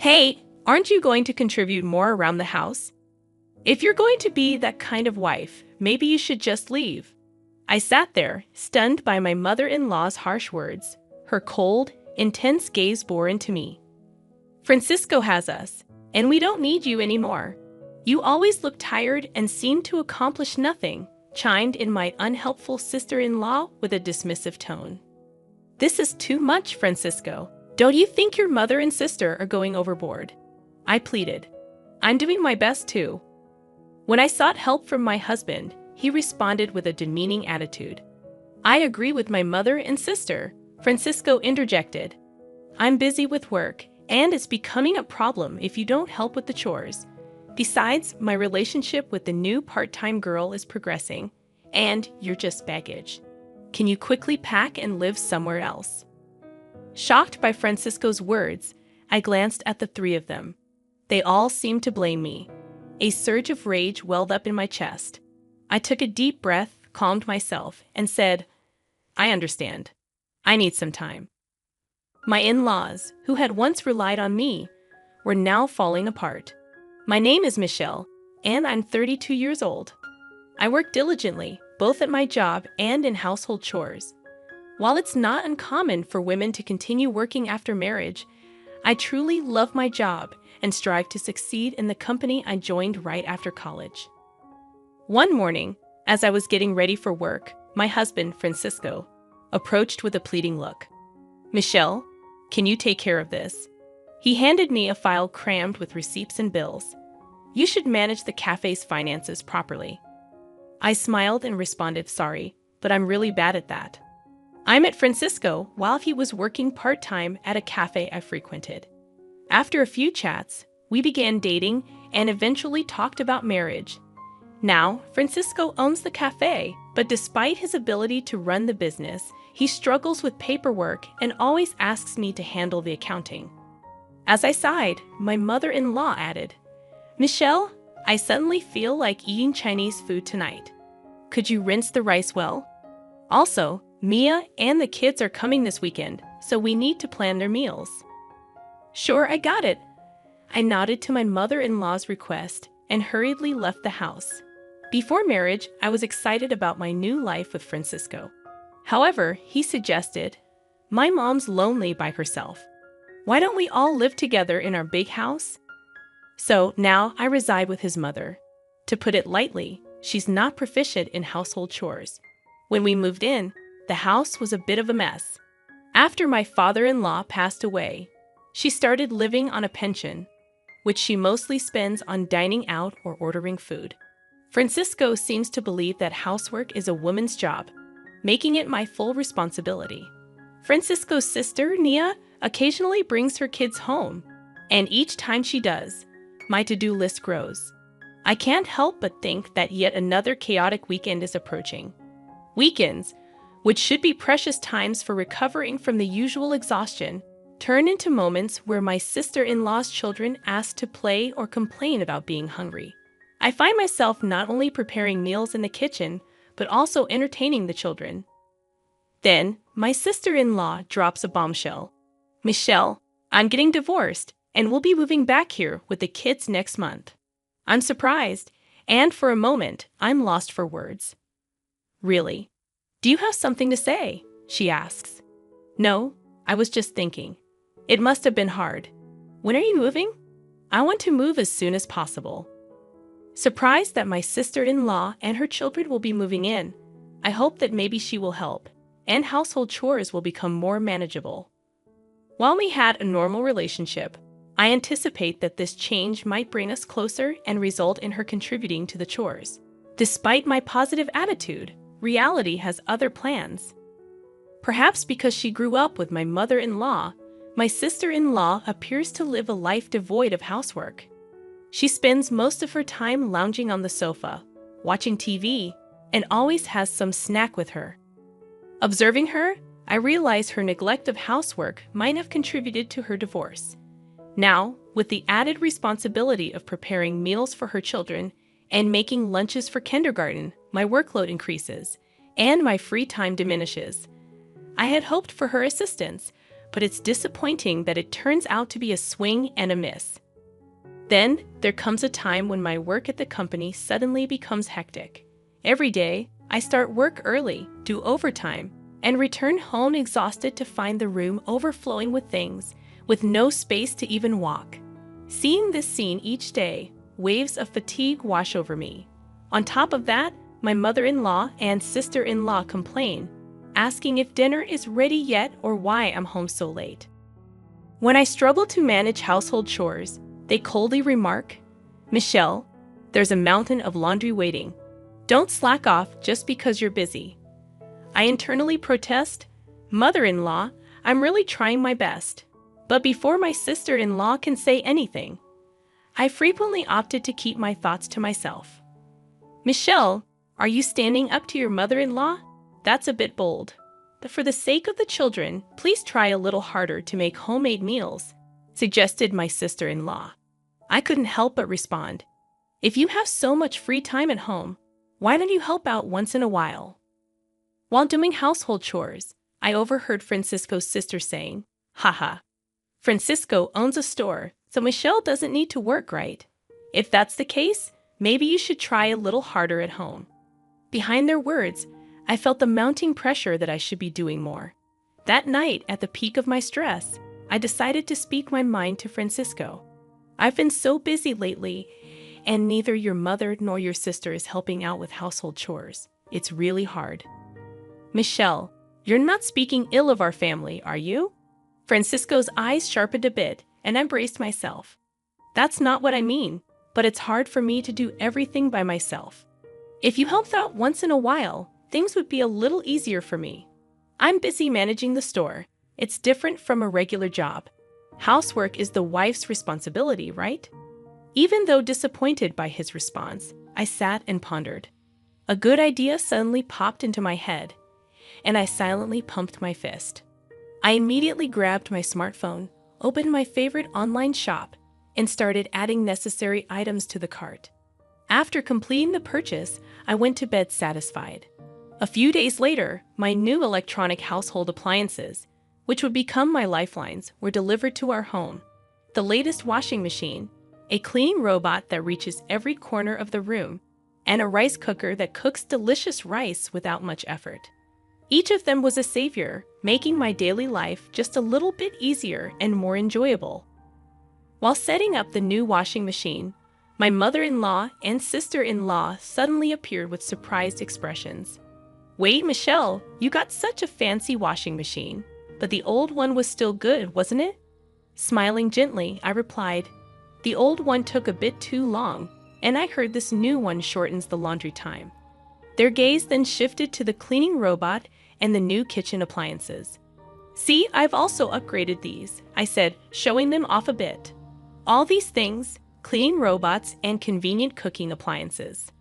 Hey, aren't you going to contribute more around the house? If you're going to be that kind of wife, maybe you should just leave. I sat there, stunned by my mother-in-law's harsh words. Her cold, intense gaze bore into me. Francisco has us, and we don't need you anymore. You always look tired and seem to accomplish nothing, chimed in my unhelpful sister-in-law with a dismissive tone. This is too much, Francisco. Don't you think your mother and sister are going overboard? I pleaded. I'm doing my best too. When I sought help from my husband, he responded with a demeaning attitude. I agree with my mother and sister, Francisco interjected. I'm busy with work, and it's becoming a problem if you don't help with the chores. Besides, my relationship with the new part-time girl is progressing, and you're just baggage. Can you quickly pack and live somewhere else? Shocked by Francisco's words, I glanced at the three of them. They all seemed to blame me. A surge of rage welled up in my chest. I took a deep breath, calmed myself, and said, I understand. I need some time. My in-laws, who had once relied on me, were now falling apart. My name is Michelle, and I'm 32 years old. I work diligently, both at my job and in household chores. While it's not uncommon for women to continue working after marriage, I truly love my job and strive to succeed in the company I joined right after college. One morning, as I was getting ready for work, my husband, Francisco, approached with a pleading look. Michelle, can you take care of this? He handed me a file crammed with receipts and bills. You should manage the cafe's finances properly. I smiled and responded, sorry, but I'm really bad at that. I met Francisco while he was working part-time at a cafe I frequented. After a few chats, we began dating and eventually talked about marriage. Now, Francisco owns the cafe, but despite his ability to run the business, he struggles with paperwork and always asks me to handle the accounting. As I sighed, my mother-in-law added, Michelle, I suddenly feel like eating Chinese food tonight. Could you rinse the rice well? Also, Mia and the kids are coming this weekend, so we need to plan their meals. Sure, I got it. I nodded to my mother-in-law's request and hurriedly left the house. Before marriage, I was excited about my new life with Francisco. However, he suggested, my mom's lonely by herself. Why don't we all live together in our big house? So now I reside with his mother. To put it lightly, she's not proficient in household chores. When we moved in, the house was a bit of a mess. After my father-in-law passed away, she started living on a pension, which she mostly spends on dining out or ordering food. Francisco seems to believe that housework is a woman's job, making it my full responsibility. Francisco's sister, Nia, occasionally brings her kids home, and each time she does, my to-do list grows. I can't help but think that yet another chaotic weekend is approaching. Weekends, which should be precious times for recovering from the usual exhaustion, turn into moments where my sister-in-law's children ask to play or complain about being hungry. I find myself not only preparing meals in the kitchen, but also entertaining the children. Then, my sister-in-law drops a bombshell. Michelle, I'm getting divorced, and we'll be moving back here with the kids next month. I'm surprised, and for a moment, I'm lost for words. Really? Do you have something to say? She asks. No, I was just thinking. It must have been hard. When are you moving? I want to move as soon as possible. Surprised that my sister-in-law and her children will be moving in, I hope that maybe she will help, and household chores will become more manageable. While we had a normal relationship, I anticipate that this change might bring us closer and result in her contributing to the chores. Despite my positive attitude, reality has other plans. Perhaps because she grew up with my mother-in-law, my sister-in-law appears to live a life devoid of housework. She spends most of her time lounging on the sofa, watching TV, and always has some snack with her. Observing her, I realize her neglect of housework might have contributed to her divorce. Now, with the added responsibility of preparing meals for her children and making lunches for kindergarten, my workload increases, and my free time diminishes. I had hoped for her assistance, but it's disappointing that it turns out to be a swing and a miss. Then, there comes a time when my work at the company suddenly becomes hectic. Every day, I start work early, do overtime, and return home exhausted to find the room overflowing with things, with no space to even walk. Seeing this scene each day, waves of fatigue wash over me. On top of that, my mother-in-law and sister-in-law complain, asking if dinner is ready yet or why I'm home so late. When I struggle to manage household chores, they coldly remark, "Michelle, there's a mountain of laundry waiting. Don't slack off just because you're busy." I internally protest, "Mother-in-law, I'm really trying my best." But before my sister-in-law can say anything, I frequently opted to keep my thoughts to myself. "Michelle, are you standing up to your mother-in-law? That's a bit bold. But for the sake of the children, please try a little harder to make homemade meals," suggested my sister-in-law. I couldn't help but respond, "If you have so much free time at home, why don't you help out once in a while?" While doing household chores, I overheard Francisco's sister saying, "Haha, Francisco owns a store, so Michelle doesn't need to work, right? If that's the case, maybe you should try a little harder at home." Behind their words, I felt the mounting pressure that I should be doing more. That night, at the peak of my stress, I decided to speak my mind to Francisco. "I've been so busy lately, and neither your mother nor your sister is helping out with household chores. It's really hard." "Michelle, you're not speaking ill of our family, are you?" Francisco's eyes sharpened a bit, and I braced myself. "That's not what I mean, but it's hard for me to do everything by myself. If you helped out once in a while, things would be a little easier for me. I'm busy managing the store. It's different from a regular job. Housework is the wife's responsibility, right?" Even though disappointed by his response, I sat and pondered. A good idea suddenly popped into my head, and I silently pumped my fist. I immediately grabbed my smartphone, opened my favorite online shop, and started adding necessary items to the cart. After completing the purchase, I went to bed satisfied. A few days later, my new electronic household appliances, which would become my lifelines, were delivered to our home. The latest washing machine, a cleaning robot that reaches every corner of the room, and a rice cooker that cooks delicious rice without much effort. Each of them was a savior, making my daily life just a little bit easier and more enjoyable. While setting up the new washing machine, my mother-in-law and sister-in-law suddenly appeared with surprised expressions. "Wait, Michelle, you got such a fancy washing machine, but the old one was still good, wasn't it?" Smiling gently, I replied, "The old one took a bit too long, and I heard this new one shortens the laundry time." Their gaze then shifted to the cleaning robot and the new kitchen appliances. "See, I've also upgraded these," I said, showing them off a bit. "All these things, cleaning robots and convenient cooking appliances."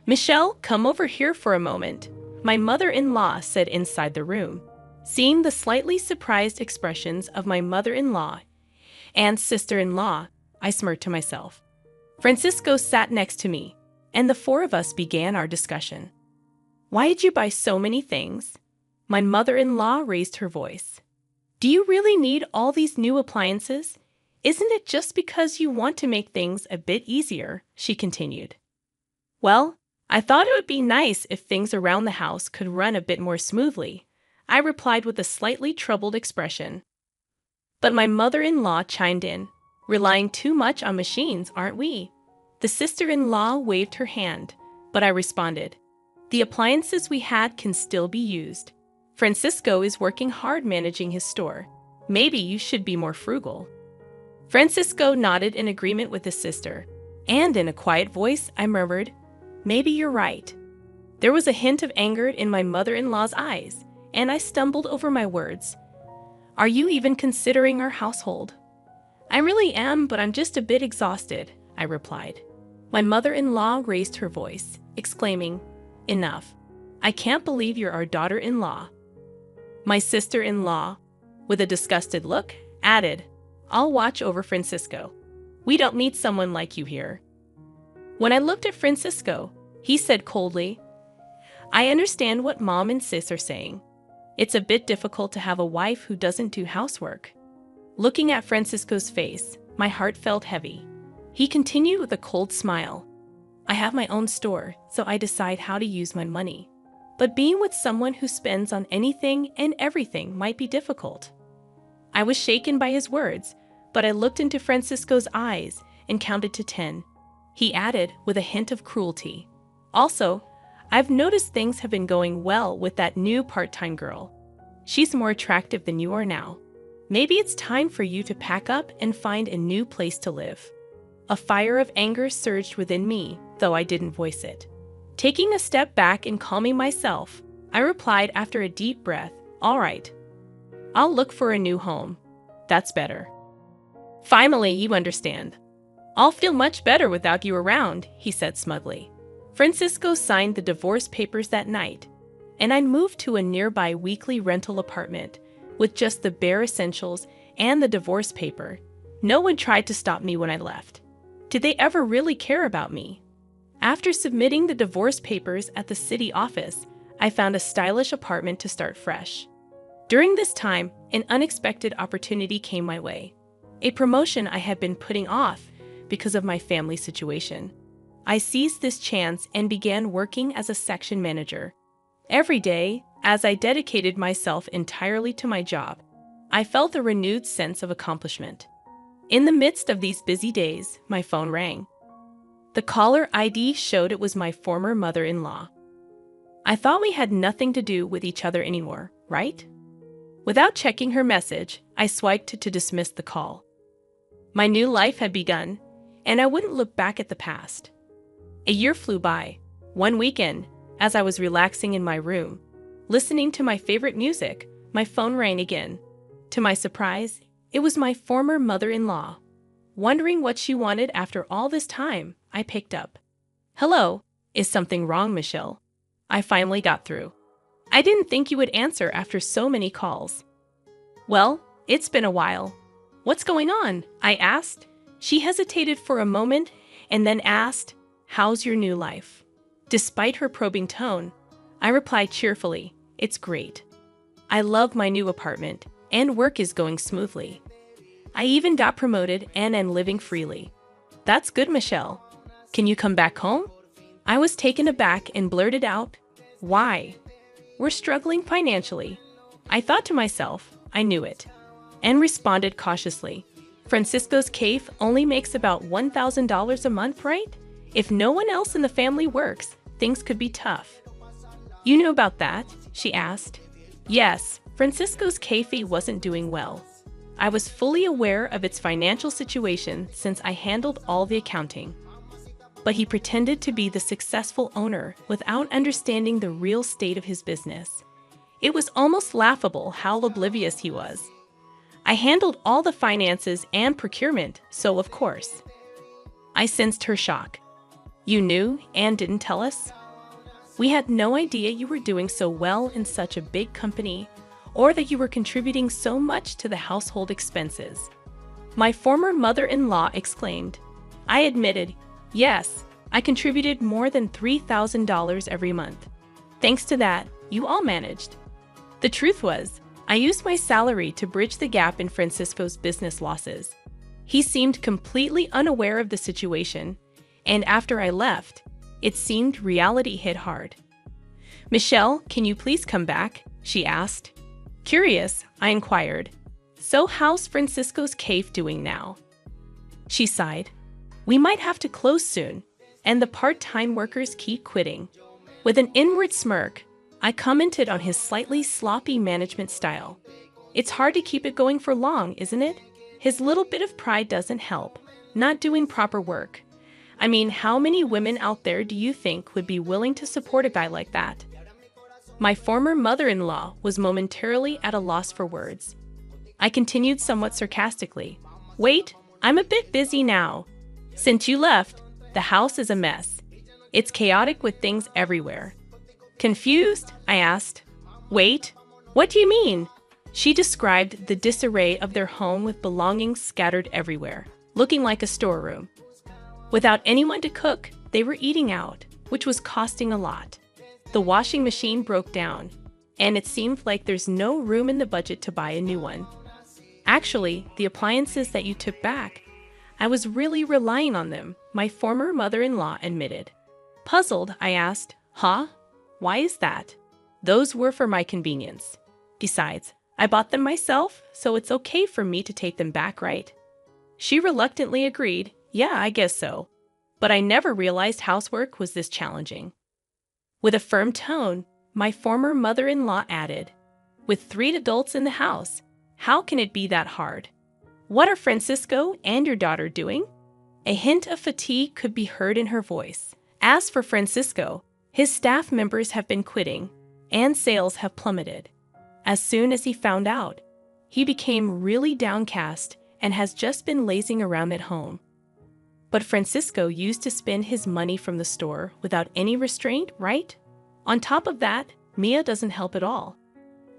"Michelle, come over here for a moment," my mother-in-law said inside the room. Seeing the slightly surprised expressions of my mother-in-law and sister-in-law, I smirked to myself. Francisco sat next to me, and the four of us began our discussion. "Why did you buy so many things?" My mother-in-law raised her voice. "Do you really need all these new appliances? Isn't it just because you want to make things a bit easier?" she continued. "Well, I thought it would be nice if things around the house could run a bit more smoothly," I replied with a slightly troubled expression. But my mother-in-law chimed in, "Relying too much on machines, aren't we?" The sister-in-law waved her hand, but I responded, "The appliances we had can still be used. Francisco is working hard managing his store. Maybe you should be more frugal." Francisco nodded in agreement with his sister, and in a quiet voice I murmured, "Maybe you're right." There was a hint of anger in my mother-in-law's eyes, and I stumbled over my words. "Are you even considering our household?" "I really am, but I'm just a bit exhausted," I replied. My mother-in-law raised her voice, exclaiming, "Enough. I can't believe you're our daughter-in-law." My sister-in-law, with a disgusted look, added, "I'll watch over Francisco. We don't need someone like you here." When I looked at Francisco, he said coldly, "I understand what Mom and Sis are saying. It's a bit difficult to have a wife who doesn't do housework. Looking at Francisco's face, my heart felt heavy. He continued with a cold smile. I have my own store, so I decide how to use my money. But being with someone who spends on anything and everything might be difficult. I was shaken by his words, but I looked into Francisco's eyes and counted to 10. He added with a hint of cruelty. Also, I've noticed things have been going well with that new part-time girl. She's more attractive than you are now. Maybe it's time for you to pack up and find a new place to live. A fire of anger surged within me, though I didn't voice it. Taking a step back and calming myself, I replied after a deep breath, "All right. I'll look for a new home. That's better." "Finally, you understand. I'll feel much better without you around," he said smugly. Francisco signed the divorce papers that night, and I moved to a nearby weekly rental apartment with just the bare essentials and the divorce paper. No one tried to stop me when I left. Did they ever really care about me? After submitting the divorce papers at the city office, I found a stylish apartment to start fresh. During this time, an unexpected opportunity came my way. A promotion I had been putting off because of my family situation. I seized this chance and began working as a section manager. Every day, as I dedicated myself entirely to my job, I felt a renewed sense of accomplishment. In the midst of these busy days, my phone rang. The caller ID showed it was my former mother-in-law. I thought we had nothing to do with each other anymore, right? Without checking her message, I swiped to dismiss the call. My new life had begun, and I wouldn't look back at the past. A year flew by. One weekend, as I was relaxing in my room, listening to my favorite music, my phone rang again. To my surprise, it was my former mother-in-law. Wondering what she wanted after all this time, I picked up. "Hello, is something wrong, Michelle?" I finally got through. "I didn't think you would answer after so many calls." "Well, it's been a while. What's going on?" I asked. She hesitated for a moment and then asked, "How's your new life?" Despite her probing tone, I replied cheerfully, "It's great. I love my new apartment, and work is going smoothly. I even got promoted and am living freely." "That's good, Michelle. Can you come back home?" I was taken aback and blurted out, "Why?" "We're struggling financially." I thought to myself, I knew it, and responded cautiously, "Francisco's cafe only makes about $1,000 a month, right? If no one else in the family works, things could be tough." "You knew about that?" she asked. Yes, Francisco's cafe wasn't doing well. I was fully aware of its financial situation since I handled all the accounting. But he pretended to be the successful owner without understanding the real state of his business. It was almost laughable how oblivious he was. I handled all the finances and procurement, so of course. I sensed her shock. "You knew and didn't tell us?" "We had no idea you were doing so well in such a big company, or that you were contributing so much to the household expenses," my former mother-in-law exclaimed. I admitted, "Yes, I contributed more than $3,000 every month. Thanks to that, you all managed." The truth was, I used my salary to bridge the gap in Francisco's business losses. He seemed completely unaware of the situation, and after I left, it seemed reality hit hard. "Michelle, can you please come back?" she asked. Curious, I inquired, "So how's Francisco's cafe doing now?" She sighed. "We might have to close soon, and the part-time workers keep quitting." With an inward smirk, I commented on his slightly sloppy management style. "It's hard to keep it going for long, isn't it? His little bit of pride doesn't help, not doing proper work. I mean, how many women out there do you think would be willing to support a guy like that?" My former mother-in-law was momentarily at a loss for words. I continued somewhat sarcastically, "Wait, I'm a bit busy now. Since you left, the house is a mess. It's chaotic with things everywhere." Confused, I asked, "Wait, what do you mean?" She described the disarray of their home with belongings scattered everywhere, looking like a storeroom. Without anyone to cook, they were eating out, which was costing a lot. The washing machine broke down. and it seemed like there's no room in the budget to buy a new one. Actually, the appliances that you took back, I was really relying on them, my former mother-in-law admitted. Puzzled, I asked, "Huh? Why is that?" "Those were for my convenience. Besides, I bought them myself, so it's okay for me to take them back, right?" She reluctantly agreed, "Yeah, I guess so. But I never realized housework was this challenging." With a firm tone, my former mother-in-law added, "With 3 adults in the house, how can it be that hard? What are Francisco and your daughter doing?" A hint of fatigue could be heard in her voice. As for Francisco, his staff members have been quitting, and sales have plummeted. As soon as he found out, he became really downcast and has just been lazing around at home. But Francisco used to spend his money from the store without any restraint, right? On top of that, Mia doesn't help at all.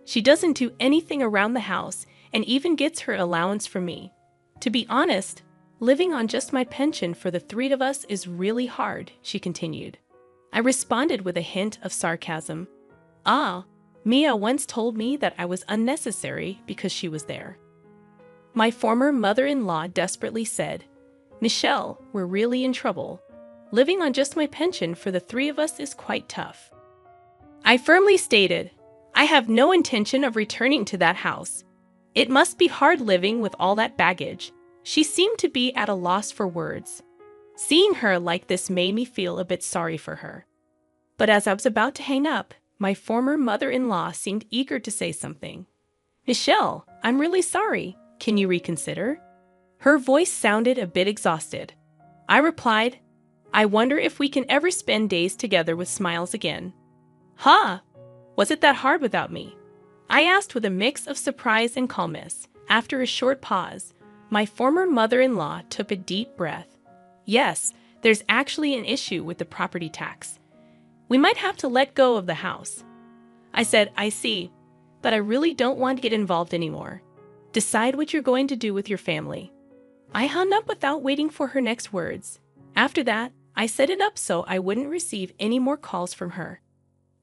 She doesn't do anything around the house and even gets her allowance from me. To be honest, living on just my pension for the 3 of us is really hard, she continued. I responded with a hint of sarcasm. "Ah, Mia once told me that I was unnecessary because she was there." My former mother-in-law desperately said, "Michelle, we're really in trouble. Living on just my pension for the 3 of us is quite tough." I firmly stated, "I have no intention of returning to that house. It must be hard living with all that baggage." She seemed to be at a loss for words. Seeing her like this made me feel a bit sorry for her. But as I was about to hang up, my former mother-in-law seemed eager to say something. "Michelle, I'm really sorry. Can you reconsider?" Her voice sounded a bit exhausted. I replied, "I wonder if we can ever spend days together with smiles again." "Huh? Was it that hard without me?" I asked with a mix of surprise and calmness. After a short pause, my former mother-in-law took a deep breath. "Yes, there's actually an issue with the property tax. We might have to let go of the house." I said, "I see, but I really don't want to get involved anymore. Decide what you're going to do with your family." I hung up without waiting for her next words. After that, I set it up so I wouldn't receive any more calls from her.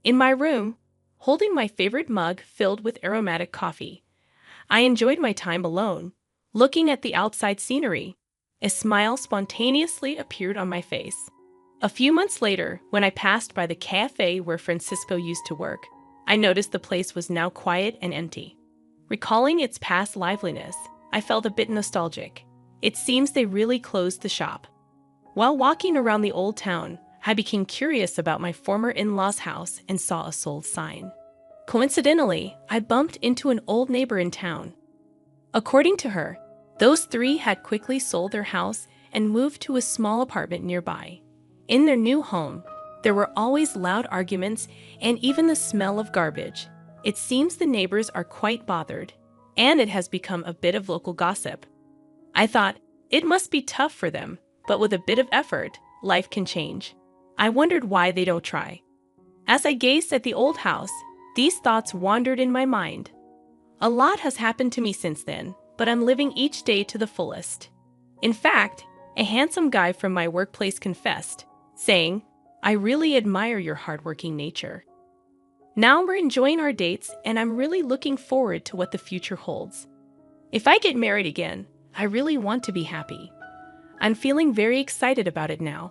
In my room, holding my favorite mug filled with aromatic coffee, I enjoyed my time alone, looking at the outside scenery. A smile spontaneously appeared on my face. A few months later, when I passed by the cafe where Francisco used to work, I noticed the place was now quiet and empty. Recalling its past liveliness, I felt a bit nostalgic. It seems they really closed the shop. While walking around the old town, I became curious about my former in-law's house and saw a sold sign. Coincidentally, I bumped into an old neighbor in town. According to her, those 3 had quickly sold their house and moved to a small apartment nearby. In their new home, there were always loud arguments and even the smell of garbage. It seems the neighbors are quite bothered, and it has become a bit of local gossip. I thought, it must be tough for them, but with a bit of effort, life can change. I wondered why they don't try. As I gazed at the old house, these thoughts wandered in my mind. A lot has happened to me since then, but I'm living each day to the fullest. In fact, a handsome guy from my workplace confessed, saying, "I really admire your hardworking nature." Now we're enjoying our dates, and I'm really looking forward to what the future holds. If I get married again, I really want to be happy. I'm feeling very excited about it now.